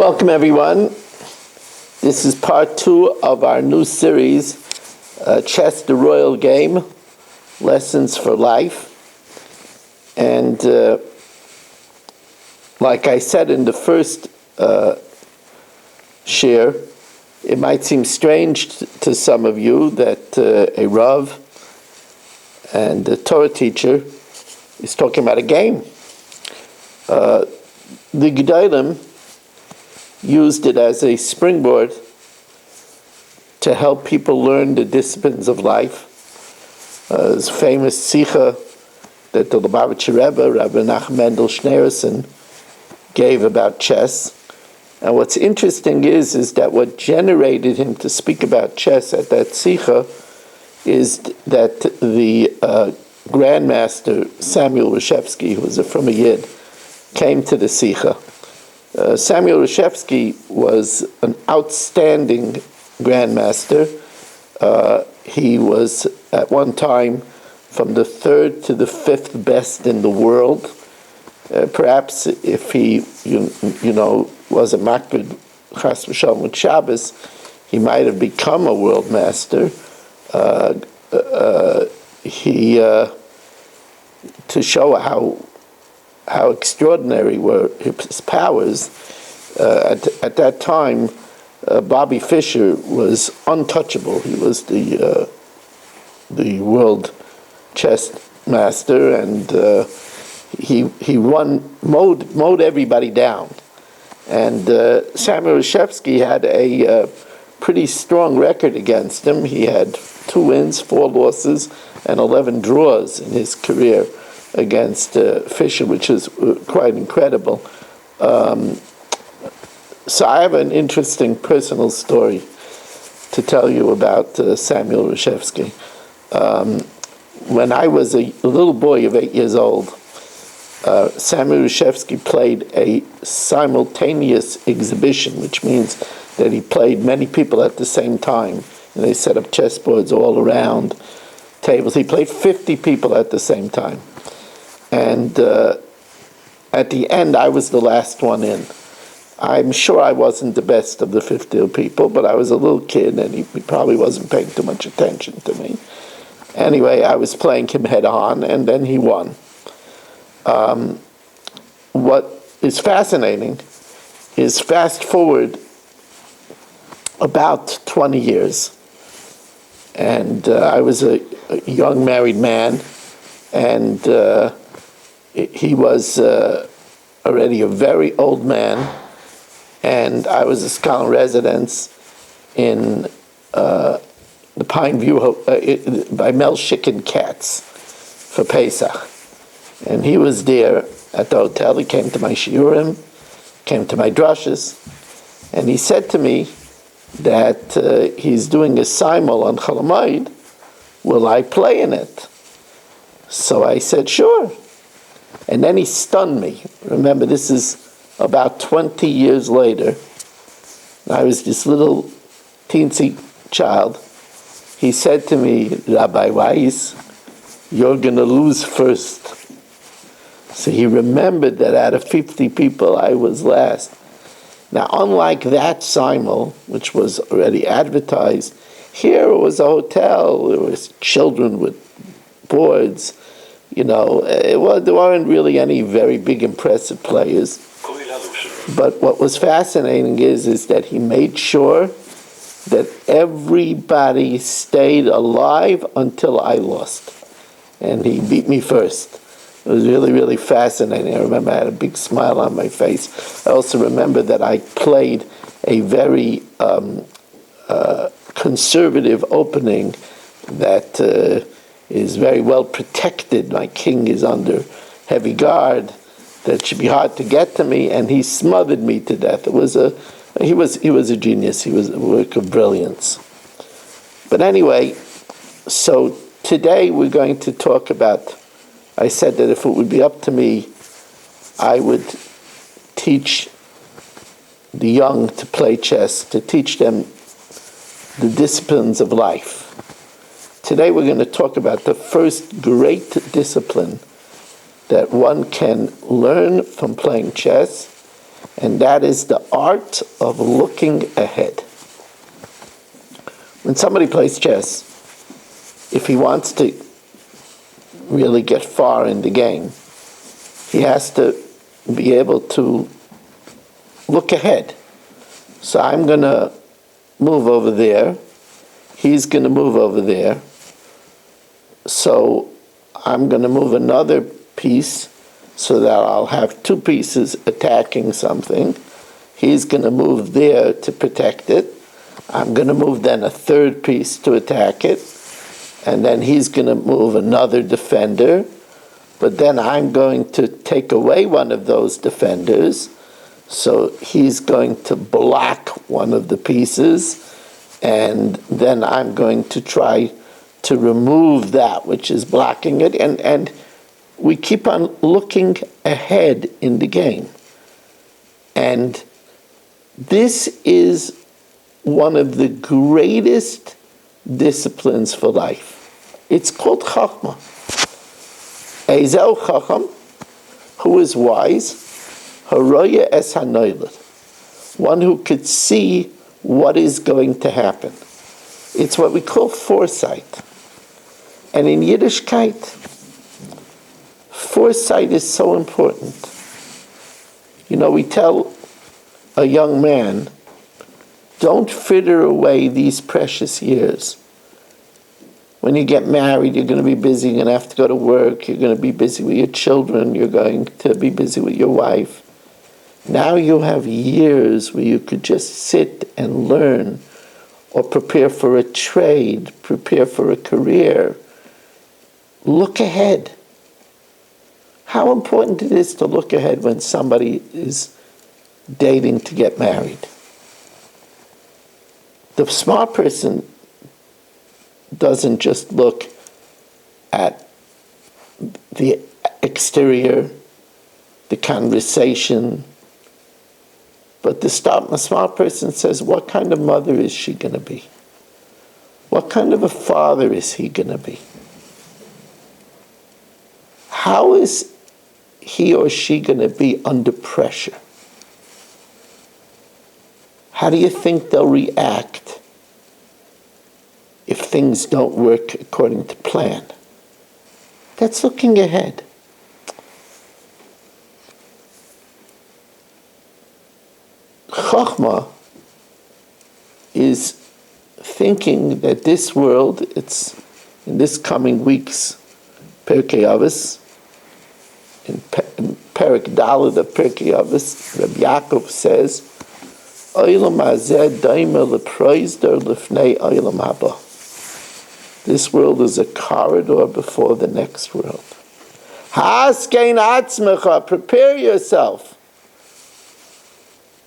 Welcome, everyone. This is part 2 of our new series, Chess the Royal Game, Lessons for Life. And like I said in the first share, it might seem strange to some of you that a Rav and a Torah teacher is talking about a game. The Gedolim used it as a springboard to help people learn the disciplines of life. There's a famous sikha that the Lubavitcher Rebbe, Rabbi Nachum Mendel Schneerson, gave about chess. And what's interesting is that what generated him to speak about chess at that sikha is that the grandmaster Samuel Reshevsky, who was a from a Yid, came to the sikha. Samuel Reshevsky was an outstanding grandmaster. He was at one time from the 3rd to the 5th best in the world. Perhaps if he, was a makbid chas v'shalom with Shabbos, he might have become a world master. To show how extraordinary were his powers, at that time, Bobby Fischer was untouchable. He was the world chess master, and he mowed everybody down. And Samuel Reshevsky had a pretty strong record against him. He had 2 wins, 4 losses, and 11 draws in his career against Fischer, which is quite incredible. So I have an interesting personal story to tell you about Samuel Reshevsky. When I was a little boy of 8 years old, Samuel Reshevsky played a simultaneous exhibition, which means that he played many people at the same time. And they set up chessboards all around, tables. He played 50 people at the same time. And at the end, I was the last one in. I'm sure I wasn't the best of the 50 people, but I was a little kid, and he probably wasn't paying too much attention to me. Anyway, I was playing him head-on, and then he won. What is fascinating is fast forward about 20 years, and I was a young married man, and he was already a very old man, and I was a scholar in residence in the Pine View by Mel Shicken Katz for Pesach. And he was there at the hotel. He came to my shiurim, came to my drushes, and he said to me that he's doing a simul on Chol Hamoed. Will I play in it? So I said, sure. And then he stunned me. Remember, this is about 20 years later. I was this little teensy child. He said to me, Rabbi Weiss, you're going to lose first. So he remembered that out of 50 people, I was last. Now, unlike that simul, which was already advertised, here it was a hotel. There was children with boards. There weren't really any very big, impressive players. But what was fascinating is that he made sure that everybody stayed alive until I lost. And he beat me first. It was really, really fascinating. I remember I had a big smile on my face. I also remember that I played a very conservative opening that is very well protected. My king is under heavy guard. That should be hard to get to me, and he smothered me to death. He was a genius. He was a work of brilliance. But anyway, so today we're going to talk about. I said that if it would be up to me, I would teach the young to play chess, to teach them the disciplines of life. Today we're going to talk about the first great discipline that one can learn from playing chess, and that is the art of looking ahead. When somebody plays chess, if he wants to really get far in the game, he has to be able to look ahead. So I'm going to move over there. He's going to move over there. So I'm going to move another piece so that I'll have two pieces attacking something. He's going to move there to protect it. I'm going to move then a third piece to attack it. And then he's going to move another defender. But then I'm going to take away one of those defenders. So he's going to block one of the pieces. And then I'm going to try to remove that which is blocking it. And we keep on looking ahead in the game. And this is one of the greatest disciplines for life. It's called Chachma. Ezel Chacham, who is wise, Haroya es hanoilad, one who could see what is going to happen. It's what we call foresight. And in Yiddishkeit, foresight is so important. You know, we tell a young man, don't fritter away these precious years. When you get married, you're going to be busy, you're going to have to go to work, you're going to be busy with your children, you're going to be busy with your wife. Now you have years where you could just sit and learn or prepare for a trade, prepare for a career. Look ahead. How important it is to look ahead when somebody is dating to get married. The smart person doesn't just look at the exterior, the conversation, but the smart person says, what kind of mother is she going to be? What kind of a father is he going to be? How is he or she going to be under pressure? How do you think they'll react if things don't work according to plan? That's looking ahead. Chokhmah is thinking that this world, it's in this coming week's Pirkei Avos, in Perek Daled of Pirkei Avos, Rabbi Yaakov says, Olam hazeh daima leproizdor lifnei olam haba. This world is a corridor before the next world. Haskein atzmecha, prepare yourself.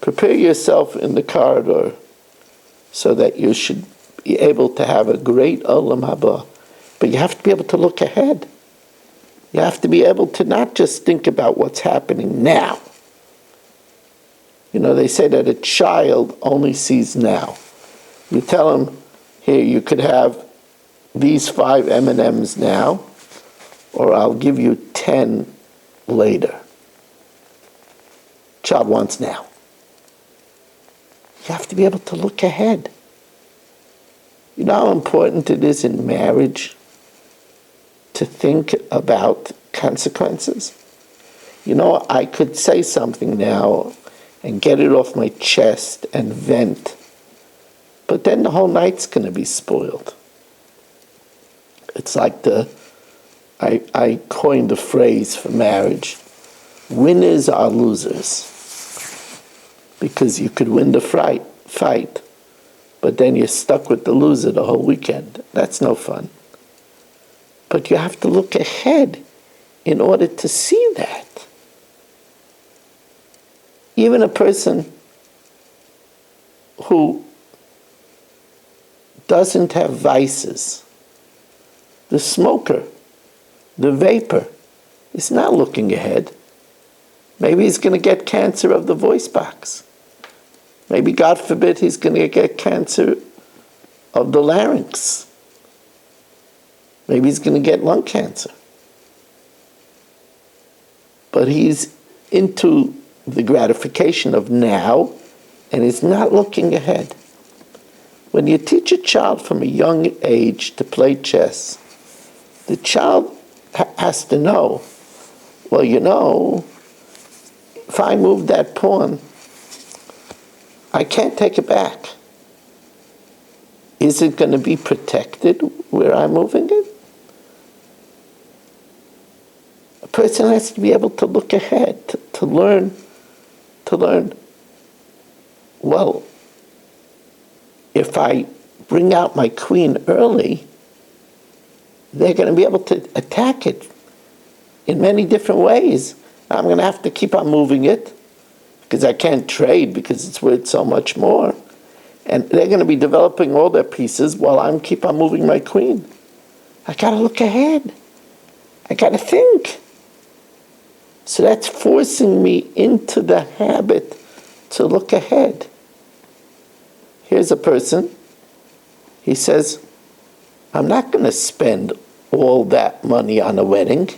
Prepare yourself in the corridor so that you should be able to have a great olam haba. But you have to be able to look ahead. You have to be able to not just think about what's happening now. You know, they say that a child only sees now. You tell him, here, you could have these 5 M&Ms now, or I'll give you 10 later. Child wants now. You have to be able to look ahead. You know how important it is in marriage to think about consequences? You know, I could say something now and get it off my chest and vent, but then the whole night's going to be spoiled. It's like I coined the phrase for marriage, winners are losers. Because you could win the fight, but then you're stuck with the loser the whole weekend. That's no fun. But you have to look ahead in order to see that. Even a person who doesn't have vices, the smoker, the vapor, is not looking ahead. Maybe he's going to get cancer of the voice box. Maybe, God forbid, he's going to get cancer of the larynx. Maybe he's going to get lung cancer. But he's into the gratification of now, and is not looking ahead. When you teach a child from a young age to play chess, the child has to know, well, if I move that pawn, I can't take it back. Is it going to be protected where I'm moving it? A person has to be able to look ahead, to learn, well, if I bring out my queen early, they're going to be able to attack it in many different ways. I'm going to have to keep on moving it because I can't trade because it's worth so much more. And they're going to be developing all their pieces while I keep on moving my queen. I got to look ahead. I got to think. So that's forcing me into the habit to look ahead. Here's a person. He says, I'm not going to spend all that money on a wedding.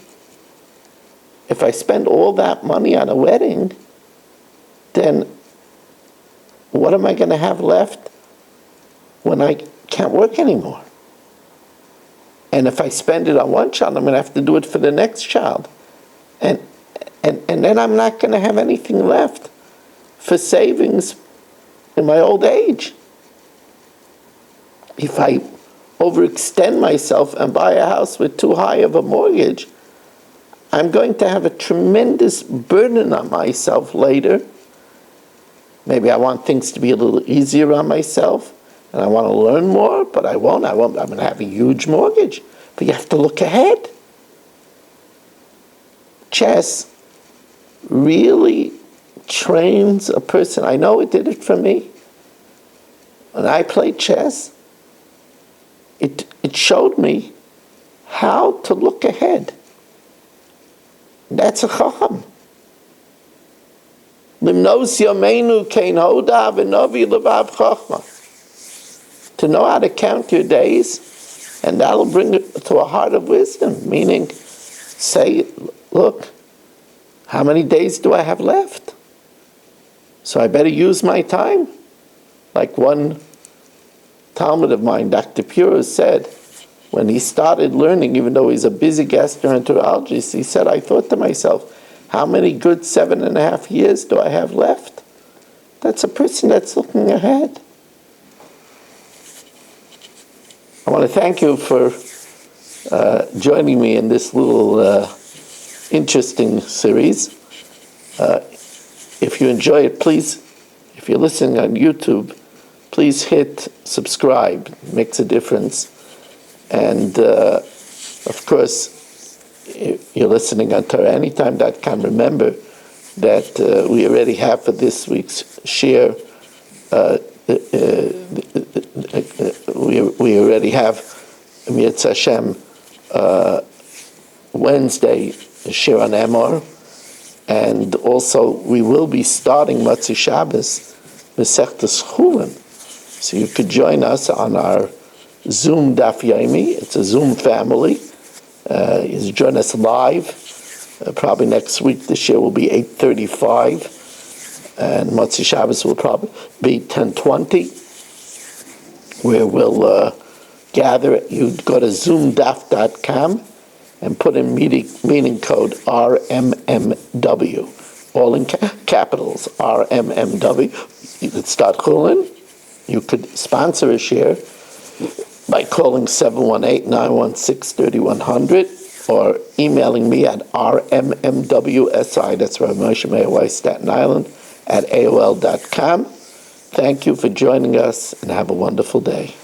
If I spend all that money on a wedding, then what am I going to have left when I can't work anymore? And if I spend it on one child, I'm going to have to do it for the next child. And then I'm not going to have anything left for savings in my old age. If I overextend myself and buy a house with too high of a mortgage, I'm going to have a tremendous burden on myself later. Maybe I want things to be a little easier on myself, and I want to learn more, but I won't. I'm going to have a huge mortgage. But you have to look ahead. Chess really trains a person. I know it did it for me. When I played chess, it showed me how to look ahead. That's a chacham. To know how to count your days, and that'll bring it to a heart of wisdom, meaning, say, look, how many days do I have left? So I better use my time. Like one Talmud of mine, Dr. Pura, said, when he started learning, even though he's a busy gastroenterologist, he said, I thought to myself, how many good 7.5 years do I have left? That's a person that's looking ahead. I want to thank you for joining me in this little interesting series. If you enjoy it, please, if you're listening on YouTube, please hit subscribe. It makes a difference. And, of course, if you're listening on TorahAnytime.com, remember that we already have for this week's share, we already have, Mirz Hashem, Wednesday, share on Emor, and also we will be starting Motzei Shabbos, Masechtas Chulin. So you could join us on our Zoom Daf Yomi. It's a Zoom family. You join us live. Probably next week. This year will be 8:35, and Motzei Shabbos will probably be 10:20, where we'll gather. You go to zoomdaf.com and put in meeting code RMMW, all in capitals, RMMW. You could start calling. You could sponsor a share by calling 718-916-3100 or emailing me at rmmwsi, that's Rav Moshe Meir Weiss, Staten Island, at AOL.com. Thank you for joining us, and have a wonderful day.